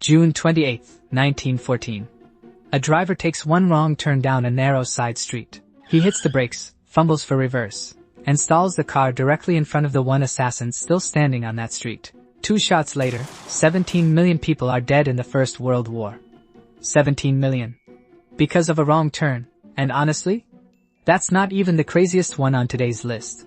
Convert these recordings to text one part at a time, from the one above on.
June 28, 1914. A driver takes one wrong turn down a narrow side street. He hits the brakes, fumbles for reverse, and stalls the car directly in front of the one assassin still standing on that street. 2 shots later, 17 million people are dead in the First World War. 17 million. Because of a wrong turn, and honestly, that's not even the craziest one on today's list.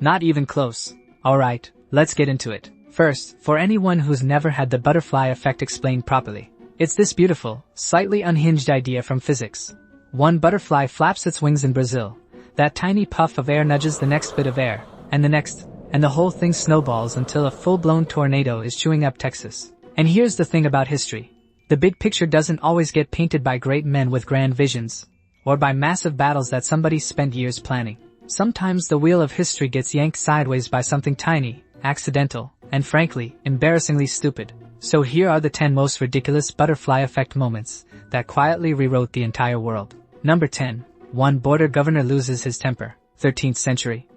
Not even close. Alright, let's get into it. First, for anyone who's never had the butterfly effect explained properly, it's this beautiful, slightly unhinged idea from physics. One butterfly flaps its wings in Brazil. That tiny puff of air nudges the next bit of air, and the next, and the whole thing snowballs until a full-blown tornado is chewing up Texas. And here's the thing about history. The big picture doesn't always get painted by great men with grand visions, or by massive battles that somebody spent years planning. Sometimes the wheel of history gets yanked sideways by something tiny, accidental, and frankly, embarrassingly stupid. So here are the 10 most ridiculous butterfly effect moments that quietly rewrote the entire world. Number 10. One border governor loses his temper. 13th century.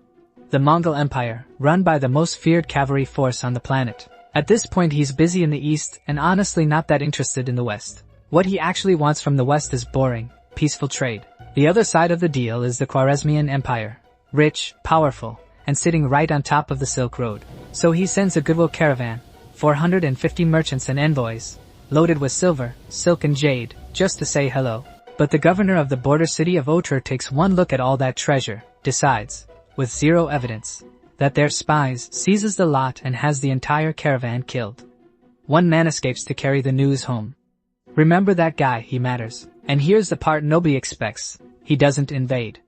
The Mongol Empire, run by the most feared cavalry force on the planet. At this point he's busy in the east and honestly not that interested in the west. What he actually wants from the west is boring, peaceful trade. The other side of the deal is the Khwarezmian Empire. Rich, powerful, and sitting right on top of the Silk Road. So he sends a goodwill caravan, 450 merchants and envoys, loaded with silver, silk and jade, just to say hello. But the governor of the border city of Otrar takes one look at all that treasure, decides, with zero evidence, that they're spies, seizes the lot and has the entire caravan killed. One man escapes to carry the news home. Remember that guy, he matters. And here's the part nobody expects. He doesn't invade.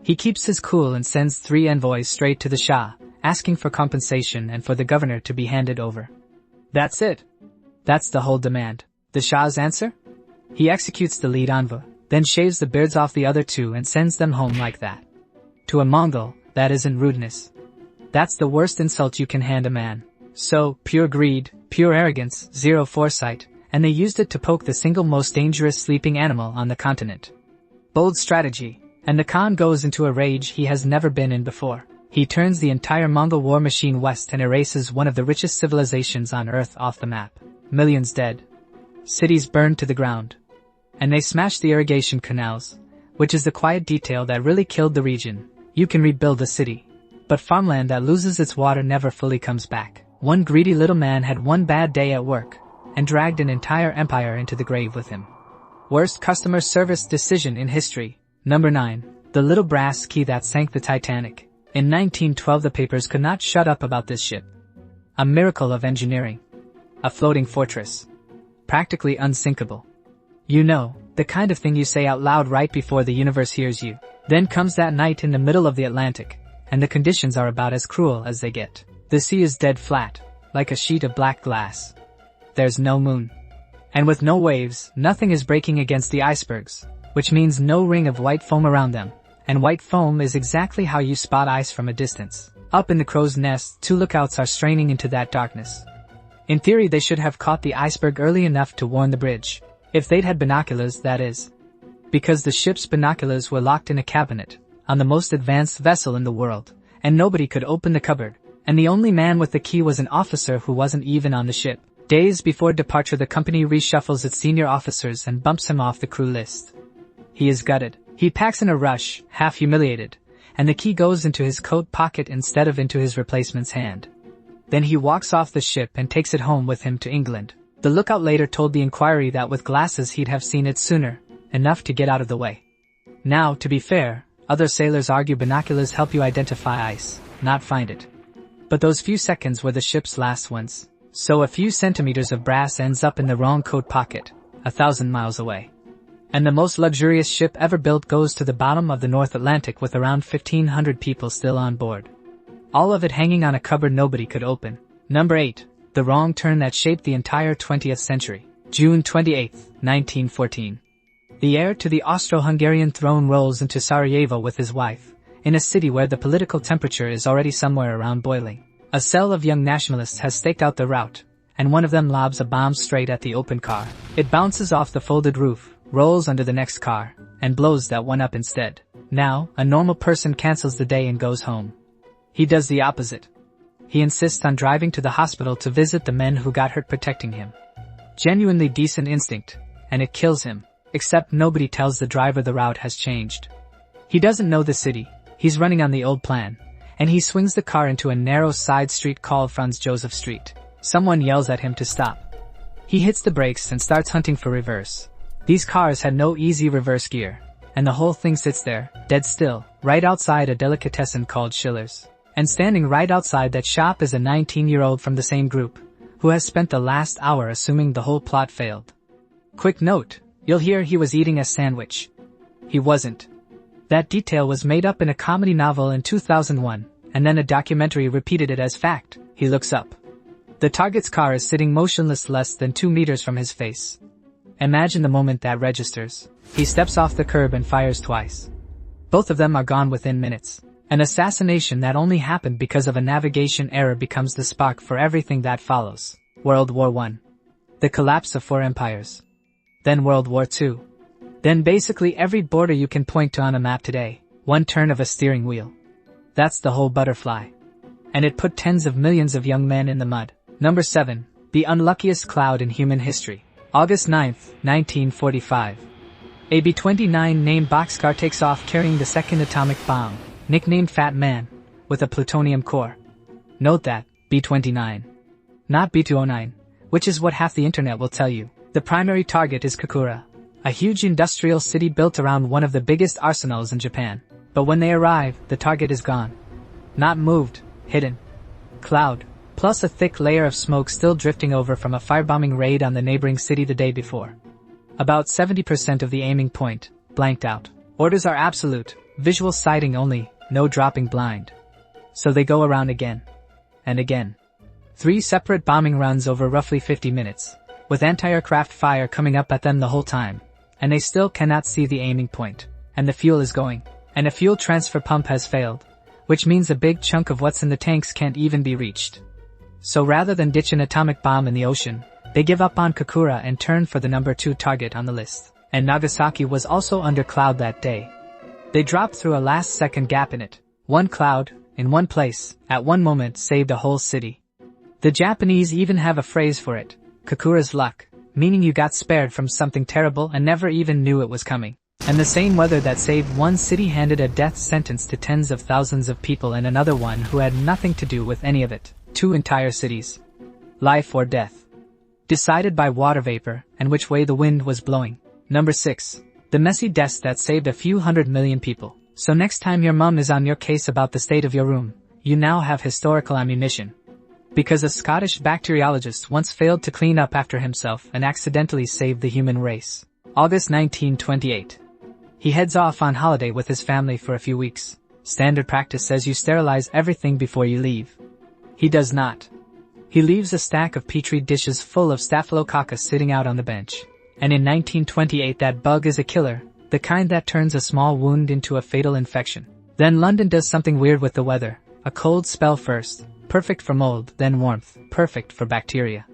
He keeps his cool and sends 3 envoys straight to the Shah, asking for compensation and for the governor to be handed over. That's it. That's the whole demand. The Shah's answer? He executes the lead envoy, then shaves the beards off the other 2 and sends them home like that. To a Mongol, that isn't rudeness. That's the worst insult you can hand a man. So, pure greed, pure arrogance, zero foresight, and they used it to poke the single most dangerous sleeping animal on the continent. Bold strategy, and the Khan goes into a rage he has never been in before. He turns the entire Mongol war machine west and erases one of the richest civilizations on Earth off the map. Millions dead. Cities burned to the ground. And they smashed the irrigation canals, which is the quiet detail that really killed the region. You can rebuild a city, but farmland that loses its water never fully comes back. One greedy little man had one bad day at work, and dragged an entire empire into the grave with him. Worst customer service decision in history. Number 9. The little brass key that sank the Titanic. In 1912 the papers could not shut up about this ship. A miracle of engineering. A floating fortress. Practically unsinkable. You know, the kind of thing you say out loud right before the universe hears you. Then comes that night in the middle of the Atlantic, and the conditions are about as cruel as they get. The sea is dead flat, like a sheet of black glass. There's no moon. And with no waves, nothing is breaking against the icebergs, which means no ring of white foam around them. And white foam is exactly how you spot ice from a distance. Up in the crow's nest, 2 lookouts are straining into that darkness. In theory they should have caught the iceberg early enough to warn the bridge. If they'd had binoculars, that is. Because the ship's binoculars were locked in a cabinet, on the most advanced vessel in the world, and nobody could open the cupboard, and the only man with the key was an officer who wasn't even on the ship. Days before departure the company reshuffles its senior officers and bumps him off the crew list. He is gutted. He packs in a rush, half humiliated, and the key goes into his coat pocket instead of into his replacement's hand. Then he walks off the ship and takes it home with him to England. The lookout later told the inquiry that with glasses he'd have seen it sooner, enough to get out of the way. Now, to be fair, other sailors argue binoculars help you identify ice, not find it. But those few seconds were the ship's last ones. So a few centimeters of brass ends up in the wrong coat pocket, 1,000 miles away. And the most luxurious ship ever built goes to the bottom of the North Atlantic with around 1,500 people still on board. All of it hanging on a cupboard nobody could open. Number 8. The wrong turn that shaped the entire 20th century. June 28, 1914. The heir to the Austro-Hungarian throne rolls into Sarajevo with his wife, in a city where the political temperature is already somewhere around boiling. A cell of young nationalists has staked out the route, and one of them lobs a bomb straight at the open car. It bounces off the folded roof, rolls under the next car, and blows that one up instead. Now, a normal person cancels the day and goes home. He does the opposite. He insists on driving to the hospital to visit the men who got hurt protecting him. Genuinely decent instinct, and it kills him. Except nobody tells the driver the route has changed. He doesn't know the city, he's running on the old plan, and he swings the car into a narrow side street called Franz Joseph Street. Someone yells at him to stop. He hits the brakes and starts hunting for reverse. These cars had no easy reverse gear, and the whole thing sits there, dead still, right outside a delicatessen called Schiller's. And standing right outside that shop is a 19-year-old from the same group, who has spent the last hour assuming the whole plot failed. Quick note, you'll hear he was eating a sandwich. He wasn't. That detail was made up in a comedy novel in 2001, and then a documentary repeated it as fact. He looks up. The target's car is sitting motionless less than 2 meters from his face. Imagine the moment that registers. He steps off the curb and fires twice. Both of them are gone within minutes. An assassination that only happened because of a navigation error becomes the spark for everything that follows. World War I. The collapse of 4 empires. Then World War II. Then basically every border you can point to on a map today. One turn of a steering wheel. That's the whole butterfly. And it put tens of millions of young men in the mud. Number 7. The unluckiest cloud in human history. August 9, 1945. A B-29 named boxcar takes off carrying the second atomic bomb, nicknamed Fat Man, with a plutonium core. Note that, B-29. Not B-209, which is what half the internet will tell you. The primary target is Kokura, a huge industrial city built around one of the biggest arsenals in Japan. But when they arrive, the target is gone. Not moved, hidden. Cloud, plus a thick layer of smoke still drifting over from a firebombing raid on the neighboring city the day before. About 70% of the aiming point, blanked out. Orders are absolute, visual sighting only, no dropping blind. So they go around again. And again. 3 separate bombing runs over roughly 50 minutes, with anti-aircraft fire coming up at them the whole time. And they still cannot see the aiming point. And the fuel is going. And a fuel transfer pump has failed, which means a big chunk of what's in the tanks can't even be reached. So rather than ditch an atomic bomb in the ocean, they give up on Kokura and turn for the number 2 target on the list. And Nagasaki was also under cloud that day. They dropped through a last-second gap in it. One cloud, in one place, at one moment saved a whole city. The Japanese even have a phrase for it, Kokura's luck, meaning you got spared from something terrible and never even knew it was coming. And the same weather that saved one city handed a death sentence to tens of thousands of people and another one who had nothing to do with any of it. 2 entire cities. Life or death. Decided by water vapor and which way the wind was blowing. Number 6. The messy deaths that saved a few 100 million people. So next time your mum is on your case about the state of your room, you now have historical ammunition. Because a Scottish bacteriologist once failed to clean up after himself and accidentally saved the human race. August 1928. He heads off on holiday with his family for a few weeks. Standard practice says you sterilize everything before you leave. He does not. He leaves a stack of petri dishes full of staphylococcus sitting out on the bench. And in 1928 that bug is a killer, the kind that turns a small wound into a fatal infection. Then London does something weird with the weather. A cold spell first, perfect for mold, then warmth, perfect for bacteria.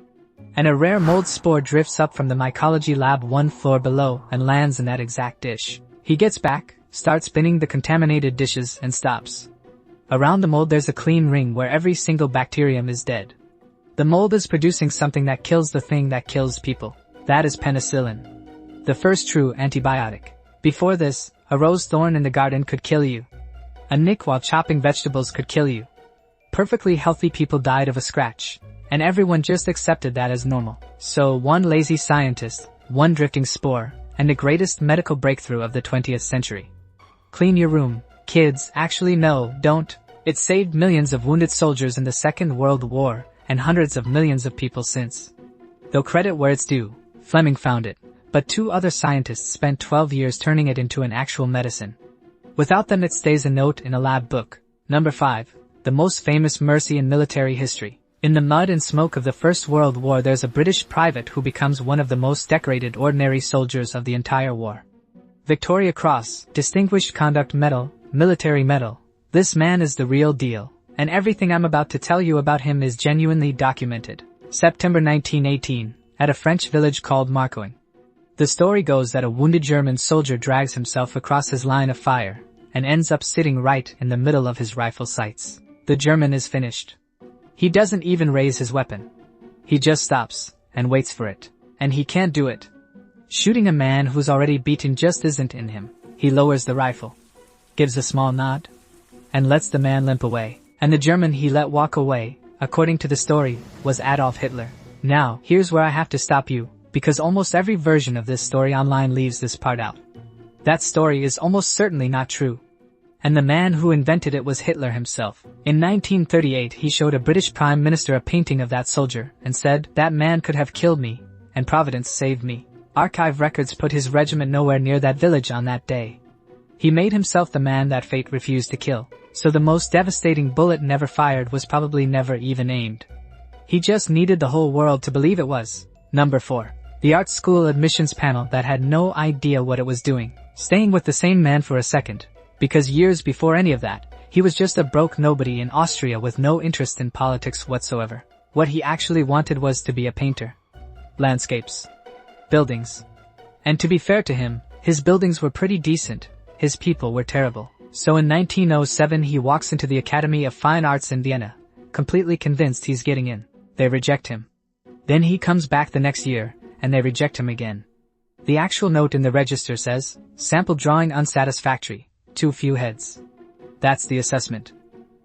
And a rare mold spore drifts up from the mycology lab 1 floor below and lands in that exact dish. He gets back, starts spinning the contaminated dishes and stops. Around the mold there's a clean ring where every single bacterium is dead. The mold is producing something that kills the thing that kills people. That is penicillin. The first true antibiotic. Before this, a rose thorn in the garden could kill you. A nick while chopping vegetables could kill you. Perfectly healthy people died of a scratch. And everyone just accepted that as normal. So one lazy scientist, one drifting spore, and the greatest medical breakthrough of the 20th century. Clean your room. Kids, actually no, don't. It saved millions of wounded soldiers in the Second World War, and hundreds of millions of people since. Though credit where it's due, Fleming found it, but 2 other scientists spent 12 years turning it into an actual medicine. Without them it stays a note in a lab book. Number 5. The most famous mercy in military history. In the mud and smoke of the First World War there's a British private who becomes one of the most decorated ordinary soldiers of the entire war. Victoria Cross, Distinguished Conduct Medal, Military Medal. This man is the real deal, and everything I'm about to tell you about him is genuinely documented. September 1918, at a French village called Marcoing. The story goes that a wounded German soldier drags himself across his line of fire, and ends up sitting right in the middle of his rifle sights. The German is finished. He doesn't even raise his weapon. He just stops, and waits for it. And he can't do it. Shooting a man who's already beaten just isn't in him. He lowers the rifle, gives a small nod, and lets the man limp away. And the German he let walk away, according to the story, was Adolf Hitler. Now, here's where I have to stop you, because almost every version of this story online leaves this part out. That story is almost certainly not true. And the man who invented it was Hitler himself. In 1938 he showed a British Prime Minister a painting of that soldier, and said, "That man could have killed me, and Providence saved me." Archive records put his regiment nowhere near that village on that day. He made himself the man that fate refused to kill, so the most devastating bullet never fired was probably never even aimed. He just needed the whole world to believe it was. Number 4. The art school admissions panel that had no idea what it was doing. Staying with the same man for a second, because years before any of that, he was just a broke nobody in Austria with no interest in politics whatsoever. What he actually wanted was to be a painter. Landscapes. Buildings. And to be fair to him, his buildings were pretty decent, his people were terrible. So in 1907 he walks into the Academy of Fine Arts in Vienna, completely convinced he's getting in. They reject him. Then he comes back the next year, and they reject him again. The actual note in the register says, "Sample drawing unsatisfactory, too few heads." That's the assessment.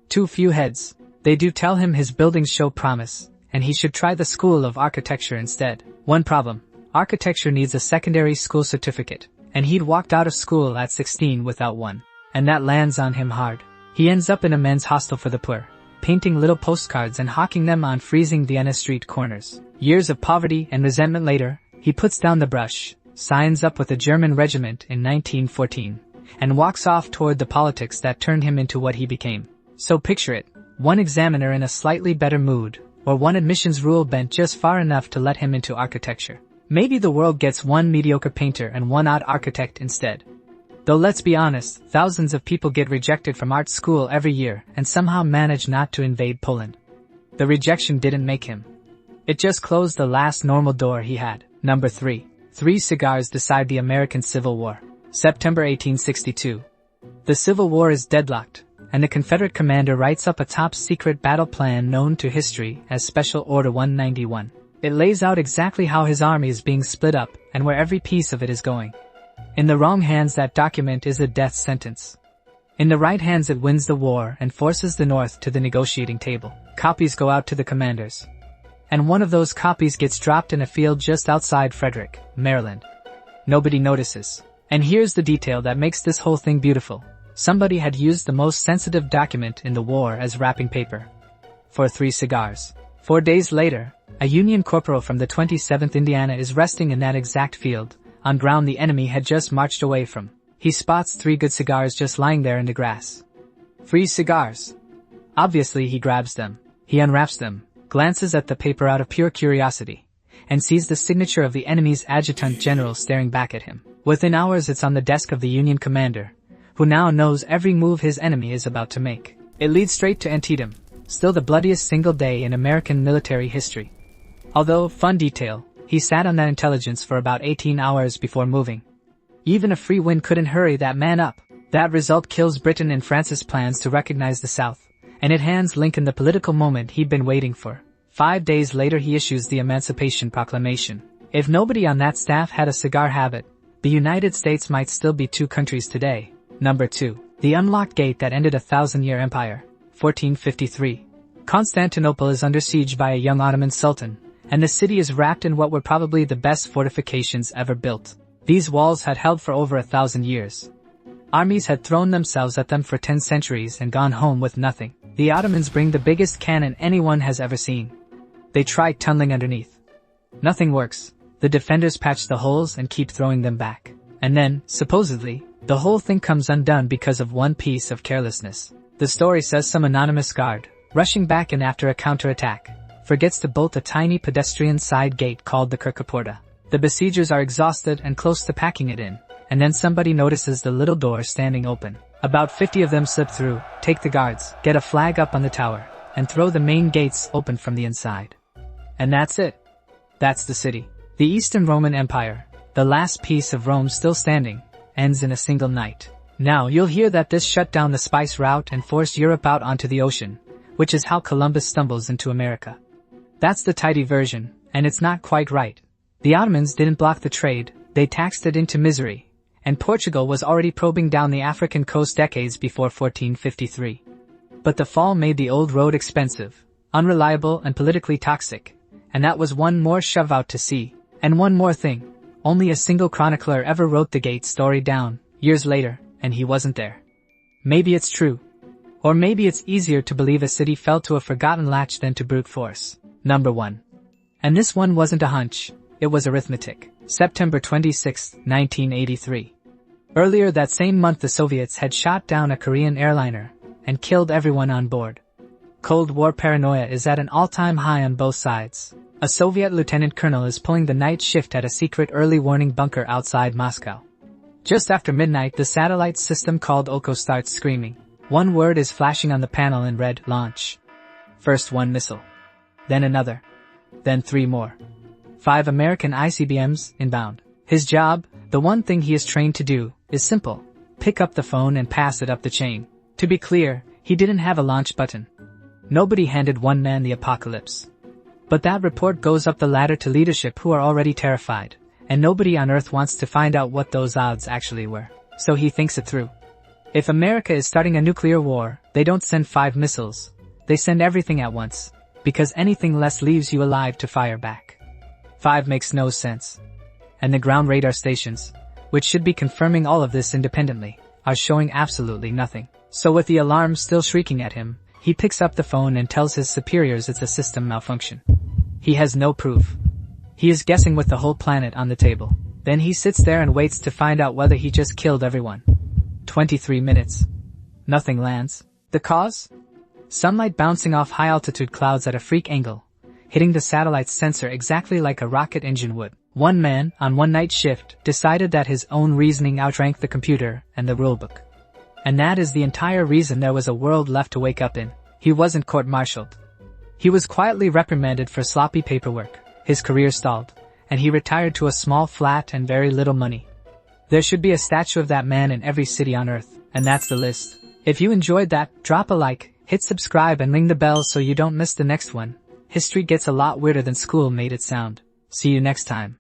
Too few heads. They do tell him his buildings show promise, and he should try the School of Architecture instead. One problem. Architecture needs a secondary school certificate, and he'd walked out of school at 16 without one. And that lands on him hard. He ends up in a men's hostel for the poor, painting little postcards and hawking them on freezing Vienna street corners. Years of poverty and resentment later, he puts down the brush, signs up with a German regiment in 1914, and walks off toward the politics that turned him into what he became. So picture it, one examiner in a slightly better mood, or one admissions rule bent just far enough to let him into architecture. Maybe the world gets one mediocre painter and one odd architect instead. Though let's be honest, thousands of people get rejected from art school every year and somehow manage not to invade Poland. The rejection didn't make him. It just closed the last normal door he had. Number 3. 3 cigars decide the American Civil War. September 1862. The Civil War is deadlocked, and the Confederate commander writes up a top-secret battle plan known to history as Special Order 191. It lays out exactly how his army is being split up and where every piece of it is going. In the wrong hands, that document is a death sentence. In the right hands, it wins the war and forces the North to the negotiating table. Copies go out to the commanders. And one of those copies gets dropped in a field just outside Frederick, Maryland. Nobody notices. And here's the detail that makes this whole thing beautiful. Somebody had used the most sensitive document in the war as wrapping paper. For 3 cigars. 4 days later, a Union corporal from the 27th Indiana is resting in that exact field, on ground the enemy had just marched away from. He spots 3 good cigars just lying there in the grass. 3 cigars. Obviously he grabs them. He unwraps them, glances at the paper out of pure curiosity, and sees the signature of the enemy's adjutant general staring back at him. Within hours it's on the desk of the Union commander, who now knows every move his enemy is about to make. It leads straight to Antietam, still the bloodiest single day in American military history. Although, fun detail, he sat on that intelligence for about 18 hours before moving. Even a free wind couldn't hurry that man up. That result kills Britain and France's plans to recognize the South, and it hands Lincoln the political moment he'd been waiting for. 5 days later he issues the Emancipation Proclamation. If nobody on that staff had a cigar habit, the United States might still be 2 countries today. Number 2. The unlocked gate that ended a 1,000-year empire. 1453. Constantinople is under siege by a young Ottoman sultan, and the city is wrapped in what were probably the best fortifications ever built. These walls had held for over 1,000 years. Armies had thrown themselves at them for 10 centuries and gone home with nothing. The Ottomans bring the biggest cannon anyone has ever seen. They try tunneling underneath. Nothing works. The defenders patch the holes and keep throwing them back. And then, supposedly, the whole thing comes undone because of one piece of carelessness. The story says some anonymous guard, rushing back in after a counterattack, forgets to bolt a tiny pedestrian side gate called the Kirkaporta. The besiegers are exhausted and close to packing it in, and then somebody notices the little door standing open. About 50 of them slip through, take the guards, get a flag up on the tower, and throw the main gates open from the inside. And that's it. That's the city. The Eastern Roman Empire, the last piece of Rome still standing, ends in a single night. Now you'll hear that this shut down the spice route and forced Europe out onto the ocean, which is how Columbus stumbles into America. That's the tidy version, and it's not quite right. The Ottomans didn't block the trade, they taxed it into misery, and Portugal was already probing down the African coast decades before 1453. But the fall made the old road expensive, unreliable and politically toxic, and that was one more shove out to sea. And one more thing, only a single chronicler ever wrote the Gate story down, years later, and he wasn't there. Maybe it's true. Or maybe it's easier to believe a city fell to a forgotten latch than to brute force. Number 1. And this one wasn't a hunch, it was arithmetic. September 26, 1983. Earlier that same month the Soviets had shot down a Korean airliner and killed everyone on board. Cold War paranoia is at an all-time high on both sides. A Soviet lieutenant colonel is pulling the night shift at a secret early warning bunker outside Moscow. Just after midnight the satellite system called Oko starts screaming. One word is flashing on the panel in red, launch. First one missile. Then another. Then 3 more. 5 American ICBMs inbound. His job, the one thing he is trained to do, is simple. Pick up the phone and pass it up the chain. To be clear, he didn't have a launch button. Nobody handed one man the apocalypse. But that report goes up the ladder to leadership who are already terrified, and nobody on Earth wants to find out what those odds actually were. So he thinks it through. If America is starting a nuclear war, they don't send 5 missiles. They send everything at once, because anything less leaves you alive to fire back. 5 makes no sense. And the ground radar stations, which should be confirming all of this independently, are showing absolutely nothing. So with the alarm still shrieking at him, he picks up the phone and tells his superiors it's a system malfunction. He has no proof. He is guessing with the whole planet on the table. Then he sits there and waits to find out whether he just killed everyone. 23 minutes. Nothing lands. The cause? Sunlight bouncing off high-altitude clouds at a freak angle, hitting the satellite's sensor exactly like a rocket engine would. One man, on one night shift, decided that his own reasoning outranked the computer and the rulebook. And that is the entire reason there was a world left to wake up in. He wasn't court-martialed. He was quietly reprimanded for sloppy paperwork. His career stalled, and he retired to a small flat and very little money. There should be a statue of that man in every city on Earth, and that's the list. If you enjoyed that, drop a like, hit subscribe and ring the bell so you don't miss the next one. History gets a lot weirder than school made it sound. See you next time.